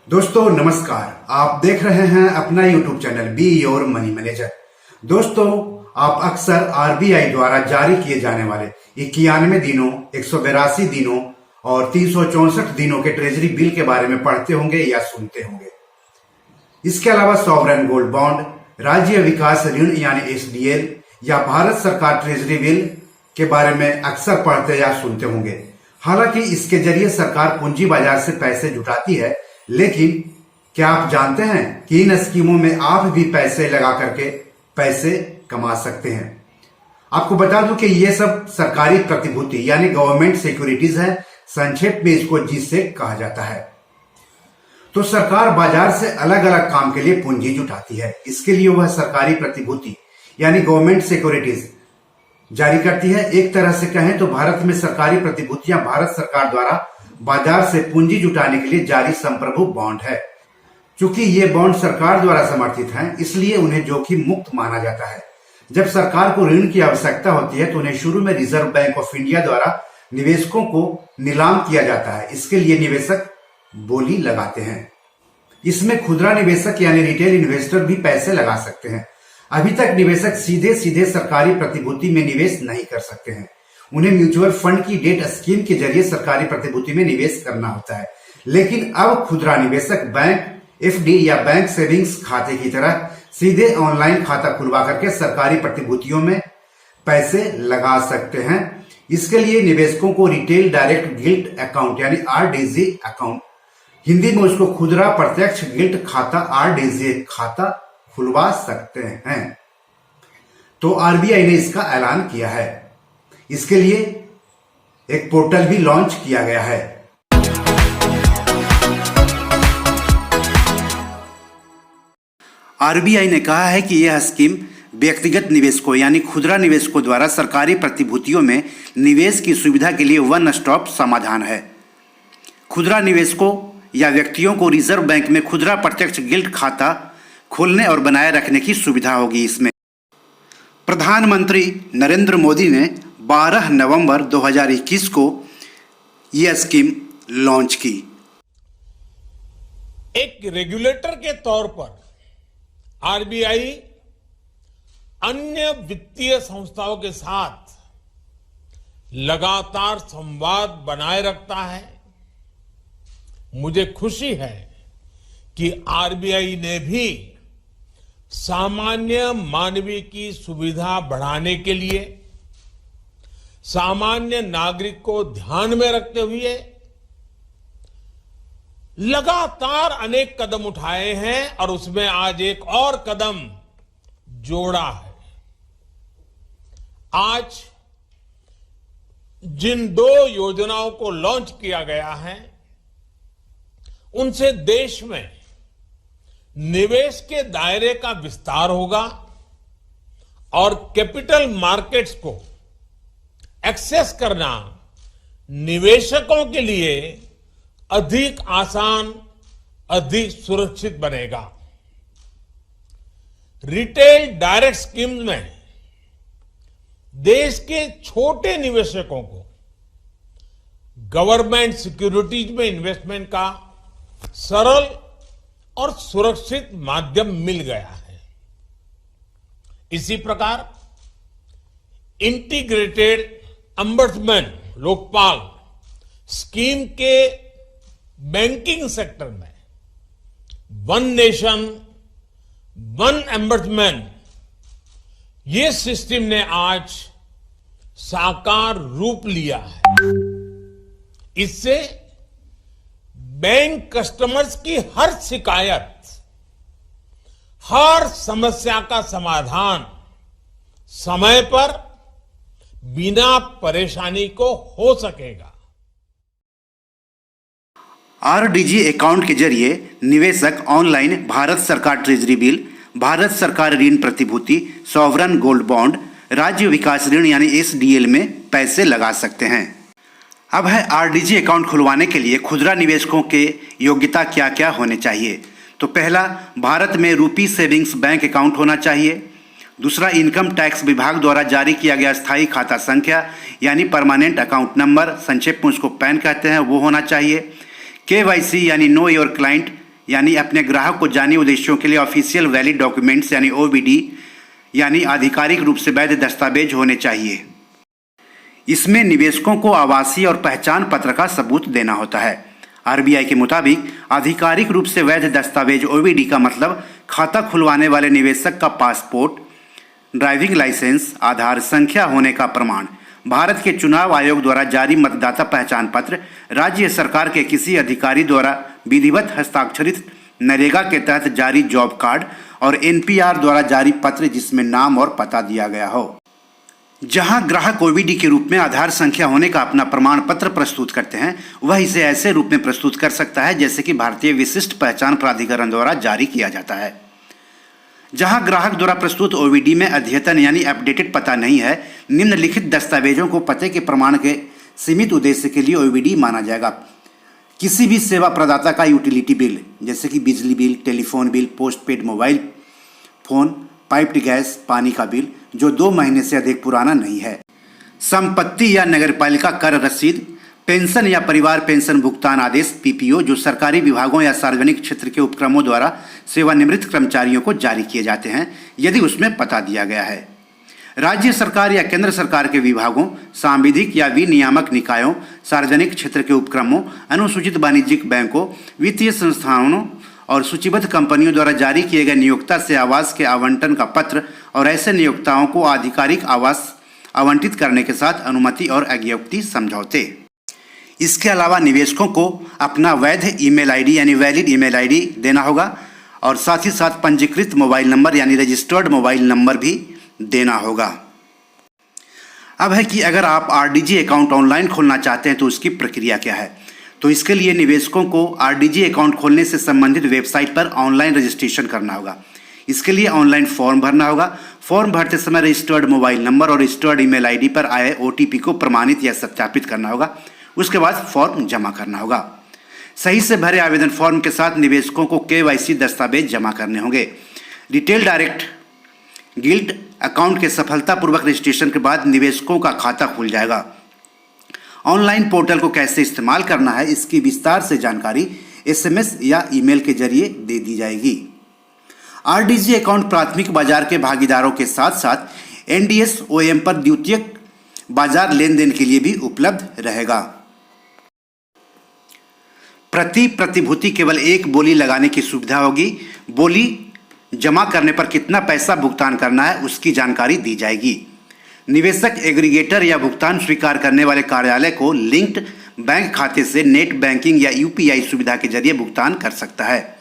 दोस्तों नमस्कार। आप देख रहे हैं अपना YouTube channel be your money manager. दोस्तों, आप अक्सर आरबीआई द्वारा जारी किए जाने वाले 91 दिनों, 182 दिनों और 364 दिनों के ट्रेजरी बिल के बारे में पढ़ते होंगे या सुनते होंगे। इसके अलावा सॉवरेन गोल्ड बॉन्ड, राज्य विकास ऋण यानी एसडीएल या भारत सरकार ट्रेजरी बिल के बारे में अक्सर पढ़ते या सुनते होंगे। हालांकि इसके जरिए सरकार पूंजी बाजार से पैसे जुटाती है, लेकिन क्या आप जानते हैं कि इन स्कीमों में आप भी पैसे लगा करके पैसे कमा सकते हैं। आपको बता दूं कि ये सब सरकारी प्रतिभूति यानी गवर्नमेंट सिक्योरिटीज है। संक्षेप में इसको जीसेक कहा जाता है। तो सरकार बाजार से अलग अलग काम के लिए पूंजी जुटाती है। इसके लिए वह सरकारी प्रतिभूति यानी गवर्नमेंट सिक्योरिटीज जारी करती है। एक तरह से कहें तो भारत में सरकारी प्रतिभूतियां भारत सरकार द्वारा बाजार से पूंजी जुटाने के लिए जारी संप्रभु बॉन्ड है। चूंकि ये बॉन्ड सरकार द्वारा समर्थित हैं, इसलिए उन्हें जोखिम मुक्त माना जाता है। जब सरकार को ऋण की आवश्यकता होती है तो उन्हें शुरू में रिजर्व बैंक ऑफ इंडिया द्वारा निवेशकों को नीलाम किया जाता है। इसके लिए निवेशक बोली लगाते हैं। इसमें खुदरा निवेशक यानी रिटेल इन्वेस्टर भी पैसे लगा सकते हैं। अभी तक निवेशक सीधे सीधे सरकारी प्रतिभूति में निवेश नहीं कर सकते हैं। उन्हें म्यूचुअल फंड की डेट स्कीम के जरिए सरकारी प्रतिभूति में निवेश करना होता है। लेकिन अब खुदरा निवेशक बैंक एफडी या बैंक सेविंग्स खाते की तरह सीधे ऑनलाइन खाता खुलवा करके सरकारी प्रतिभूतियों में पैसे लगा सकते हैं। इसके लिए निवेशकों को रिटेल डायरेक्ट गिल्ट अकाउंट यानी आरडीजी अकाउंट, हिंदी में उसको खुदरा प्रत्यक्ष गिल्ट खाता आरडीजी खाता खुलवा सकते हैं। तो आरबीआई ने इसका ऐलान किया है। इसके लिए एक पोर्टल भी लॉन्च किया गया है। आरबीआई ने कहा है कि यह स्कीम व्यक्तिगत निवेशकों यानी खुदरा निवेशकों द्वारा सरकारी प्रतिभूतियों में निवेश की सुविधा के लिए वन स्टॉप समाधान है। खुदरा निवेशकों या व्यक्तियों को रिजर्व बैंक में खुदरा प्रत्यक्ष गिल्ट खाता खोलने और बनाए रखने की सुविधा होगी। इसमें प्रधानमंत्री नरेंद्र मोदी ने 12 नवंबर 2021 को यह स्कीम लॉन्च की। एक रेगुलेटर के तौर पर आरबीआई अन्य वित्तीय संस्थाओं के साथ लगातार संवाद बनाए रखता है। मुझे खुशी है कि आरबीआई ने भी सामान्य मानवीय की सुविधा बढ़ाने के लिए सामान्य नागरिक को ध्यान में रखते हुए लगातार अनेक कदम उठाए हैं और उसमें आज एक और कदम जोड़ा है। आज जिन 2 योजनाओं को लॉन्च किया गया है, उनसे देश में निवेश के दायरे का विस्तार होगा और कैपिटल मार्केट्स को एक्सेस करना निवेशकों के लिए अधिक आसान, अधिक सुरक्षित बनेगा। रिटेल डायरेक्ट स्कीम्स में देश के छोटे निवेशकों को गवर्नमेंट सिक्योरिटीज में इन्वेस्टमेंट का सरल और सुरक्षित माध्यम मिल गया है। इसी प्रकार इंटीग्रेटेड अंबर्समेंट लोकपाल स्कीम के बैंकिंग सेक्टर में वन नेशन वन एम्बर्समेंट ये सिस्टम ने आज साकार रूप लिया है। इससे बैंक कस्टमर्स की हर शिकायत, हर समस्या का समाधान समय पर बिना परेशानी को हो सकेगा। आरडीजी अकाउंट के जरिए निवेशक ऑनलाइन भारत सरकार ट्रेजरी बिल, भारत सरकार ऋण प्रतिभूति, सॉवरेन गोल्ड बॉन्ड, राज्य विकास ऋण यानी एसडीएल में पैसे लगा सकते हैं। अब है आरडीजी अकाउंट खुलवाने के लिए खुदरा निवेशकों के योग्यता क्या क्या होने चाहिए। तो पहला, भारत में रूपी सेविंग्स बैंक अकाउंट होना चाहिए। दूसरा, इनकम टैक्स विभाग द्वारा जारी किया गया स्थायी खाता संख्या यानी परमानेंट अकाउंट नंबर, संक्षेप में उसको पैन कहते हैं, वो होना चाहिए। केवाईसी यानी नो योर क्लाइंट यानी अपने ग्राहक को जानी उद्देश्यों के लिए ऑफिशियल वैलिड डॉक्यूमेंट्स यानी ओवीडी यानी आधिकारिक रूप से वैध दस्तावेज होने चाहिए। इसमें निवेशकों को आवासीय और पहचान पत्र का सबूत देना होता है। आरबीआई के मुताबिक आधिकारिक रूप से वैध दस्तावेज ओवीडी का मतलब खाता खुलवाने वाले निवेशक का पासपोर्ट, ड्राइविंग लाइसेंस, आधार संख्या होने का प्रमाण, भारत के चुनाव आयोग द्वारा जारी मतदाता पहचान पत्र, राज्य सरकार के किसी अधिकारी द्वारा विधिवत हस्ताक्षरित नरेगा के तहत जारी जॉब कार्ड और एनपीआर द्वारा जारी पत्र जिसमें नाम और पता दिया गया हो। जहां ग्राहक ओवीडी के रूप में आधार संख्या होने का अपना प्रमाण पत्र प्रस्तुत करते हैं, वह इसे ऐसे रूप में प्रस्तुत कर सकता है जैसे कि भारतीय विशिष्ट पहचान प्राधिकरण द्वारा जारी किया जाता है। जहां ग्राहक द्वारा प्रस्तुत ओवीडी में अद्यतन यानी अपडेटेड पता नहीं है, निम्नलिखित दस्तावेजों को पते के प्रमाण के सीमित उद्देश्य के लिए ओवीडी माना जाएगा। किसी भी सेवा प्रदाता का यूटिलिटी बिल जैसे कि बिजली bill, telephone bill, postpaid mobile phone, piped gas, पानी का बिल जो 2 महीने से अधिक पुराना नहीं है, संपत्ति या नगरपालिका कर रसीद, पेंशन या परिवार पेंशन भुगतान आदेश पीपीओ जो सरकारी विभागों या सार्वजनिक क्षेत्र के उपक्रमों द्वारा सेवानिवृत्त कर्मचारियों को जारी किए जाते हैं यदि उसमें पता दिया गया है। राज्य सरकार या केंद्र सरकार के विभागों, सांविधिक या विनियामक निकायों, सार्वजनिक क्षेत्र के उपक्रमों, अनुसूचित वाणिज्यिक बैंकों, वित्तीय संस्थानों और सूचीबद्ध कंपनियों द्वारा जारी किए गए नियोक्ता से आवास के आवंटन का पत्र और ऐसे नियोक्ताओं को आधिकारिक आवास आवंटित करने के साथ अनुमति और अज्ञप्ति समझौते। इसके अलावा निवेशकों को अपना वैध ईमेल आईडी यानी वैलिड ईमेल आईडी देना होगा और साथ ही साथ पंजीकृत मोबाइल नंबर यानी रजिस्टर्ड मोबाइल नंबर भी देना होगा। अब है कि अगर आप आरडीजी अकाउंट ऑनलाइन खोलना चाहते हैं तो उसकी प्रक्रिया क्या है। तो इसके लिए निवेशकों को आरडीजी अकाउंट खोलने से संबंधित वेबसाइट पर ऑनलाइन रजिस्ट्रेशन करना होगा। इसके लिए ऑनलाइन फॉर्म भरना होगा। फॉर्म भरते समय रजिस्टर्ड मोबाइल नंबर और रजिस्टर्ड ईमेल आईडी पर आए ओटीपी को प्रमाणित या सत्यापित करना होगा। उसके बाद फॉर्म जमा करना होगा। सही से भरे आवेदन फॉर्म के साथ निवेशकों को केवाईसी दस्तावेज जमा करने होंगे। रिटेल डायरेक्ट गिल्ड अकाउंट के सफलतापूर्वक रजिस्ट्रेशन के बाद निवेशकों का खाता खुल जाएगा। ऑनलाइन पोर्टल को कैसे इस्तेमाल करना है इसकी विस्तार से जानकारी एसएमएस या ईमेल के जरिए दे दी जाएगी। आरडीजी अकाउंट प्राथमिक बाजार के भागीदारों के साथ साथ एनडीएस-ओएम पर द्वितीयक बाजार लेन देन के लिए भी उपलब्ध रहेगा। प्रति प्रतिभूति केवल एक बोली लगाने की सुविधा होगी। बोली जमा करने पर कितना पैसा भुगतान करना है उसकी जानकारी दी जाएगी। निवेशक एग्रीगेटर या भुगतान स्वीकार करने वाले कार्यालय को लिंक्ड बैंक खाते से नेट बैंकिंग या यूपीआई सुविधा के जरिए भुगतान कर सकता है।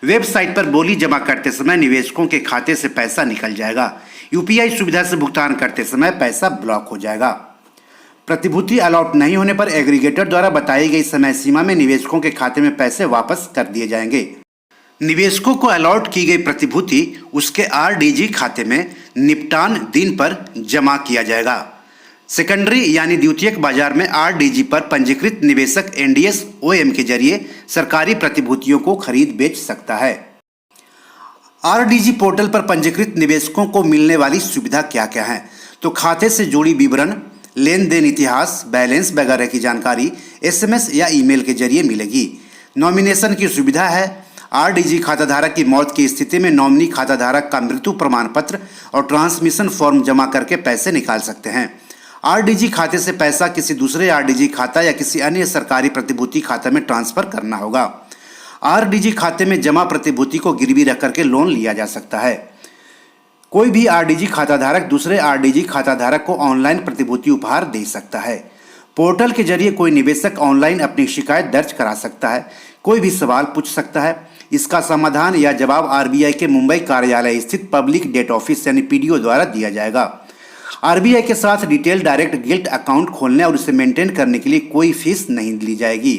वेबसाइट पर बोली जमा करते समय निवेशकों के खाते से पैसा निकल जाएगा। यूपीआई सुविधा से भुगतान करते समय पैसा ब्लॉक हो जाएगा। प्रतिभूति अलॉट नहीं होने पर एग्रीगेटर द्वारा बताई गई समय सीमा में निवेशकों के खाते में पैसे वापस कर दिए जाएंगे। निवेशकों को अलॉट की गई प्रतिभूति उसके आरडीजी खाते में निपटान दिन पर जमा किया जाएगा। सेकेंडरी यानी द्वितीयक बाजार में आरडीजी पर पंजीकृत निवेशक एनडीएस-ओएम के जरिए सरकारी प्रतिभूतियों को खरीद बेच सकता है। आरडीजी पोर्टल पर पंजीकृत निवेशकों को मिलने वाली सुविधा क्या क्या है, तो खाते से जुड़ी विवरण, लेन देन इतिहास, बैलेंस वगैरह की जानकारी एसएमएस या ईमेल के जरिए मिलेगी। नॉमिनेशन की सुविधा है। आरडीजी खाताधारक की मौत की स्थिति में नॉमिनी खाताधारक का मृत्यु प्रमाण पत्र और ट्रांसमिशन फॉर्म जमा करके पैसे निकाल सकते हैं। आरडीजी खाते से पैसा किसी दूसरे आरडीजी खाता या किसी अन्य सरकारी प्रतिभूति खाते में ट्रांसफर करना होगा। आरडीजी खाते में जमा प्रतिभूति को गिरवी रख करके लोन लिया जा सकता है। कोई भी आरडीजी खाताधारक दूसरे आरडीजी खाताधारक को ऑनलाइन प्रतिभूति उपहार दे सकता है। पोर्टल के जरिए कोई निवेशक ऑनलाइन अपनी शिकायत दर्ज करा सकता है, कोई भी सवाल पूछ सकता है। इसका समाधान या जवाब आरबीआई के मुंबई कार्यालय स्थित पब्लिक डेट ऑफिस यानी पीडीओ द्वारा दिया जाएगा। आरबीआई के साथ रिटेल डायरेक्ट गिल्ट अकाउंट खोलने और उसे मेंटेन करने के लिए कोई फीस नहीं ली जाएगी।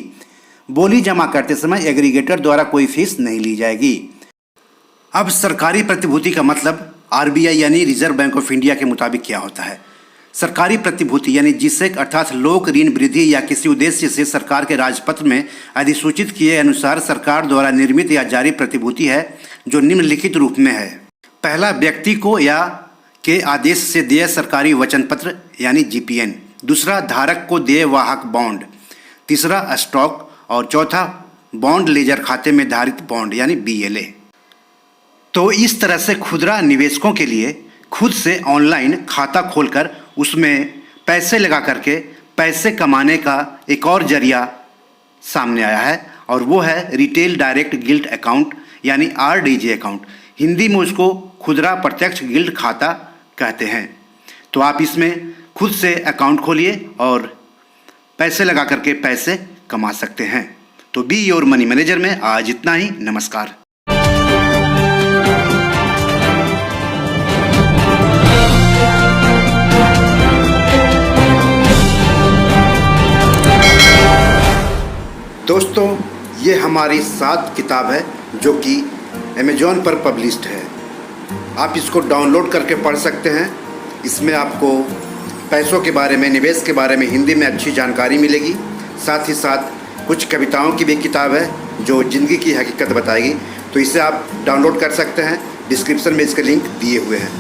बोली जमा करते समय एग्रीगेटर द्वारा कोई फीस नहीं ली जाएगी। अब सरकारी प्रतिभूति का मतलब आरबीआई यानी रिजर्व बैंक ऑफ इंडिया के मुताबिक क्या होता है। सरकारी प्रतिभूति यानी जिसेक अर्थात लोक ऋण वृद्धि या किसी उद्देश्य से सरकार के राजपत्र में अधिसूचित किए अनुसार सरकार द्वारा निर्मित या जारी प्रतिभूति है जो निम्नलिखित रूप में है। पहला, व्यक्ति को या के आदेश से देय सरकारी वचन पत्र यानी जीपीएन। दूसरा, धारक को देय वाहक बॉन्ड। तीसरा, स्टॉक और चौथा बॉन्ड लेजर खाते में धारित बॉन्ड यानी BLA। तो इस तरह से खुदरा निवेशकों के लिए खुद से ऑनलाइन खाता खोलकर उसमें पैसे लगा करके पैसे कमाने का एक और जरिया सामने आया है, और वो है रिटेल डायरेक्ट गिल्ड अकाउंट यानी RDG अकाउंट। हिंदी में उसको खुदरा प्रत्यक्ष गिल्ड खाता कहते हैं। तो आप इसमें खुद से अकाउंट खोलिए और पैसे लगा करके पैसे कमा सकते हैं। तो बी योर मनी मैनेजर में आज इतना ही। नमस्कार। दोस्तों, ये हमारी 7 किताब है जो कि अमेज़ॉन पर पब्लिश्ड है। आप इसको डाउनलोड करके पढ़ सकते हैं। इसमें आपको पैसों के बारे में, निवेश के बारे में हिंदी में अच्छी जानकारी मिलेगी। साथ ही साथ कुछ कविताओं की भी किताब है जो ज़िंदगी की हकीकत बताएगी। तो इसे आप डाउनलोड कर सकते हैं। डिस्क्रिप्शन में इसके लिंक दिए हुए हैं।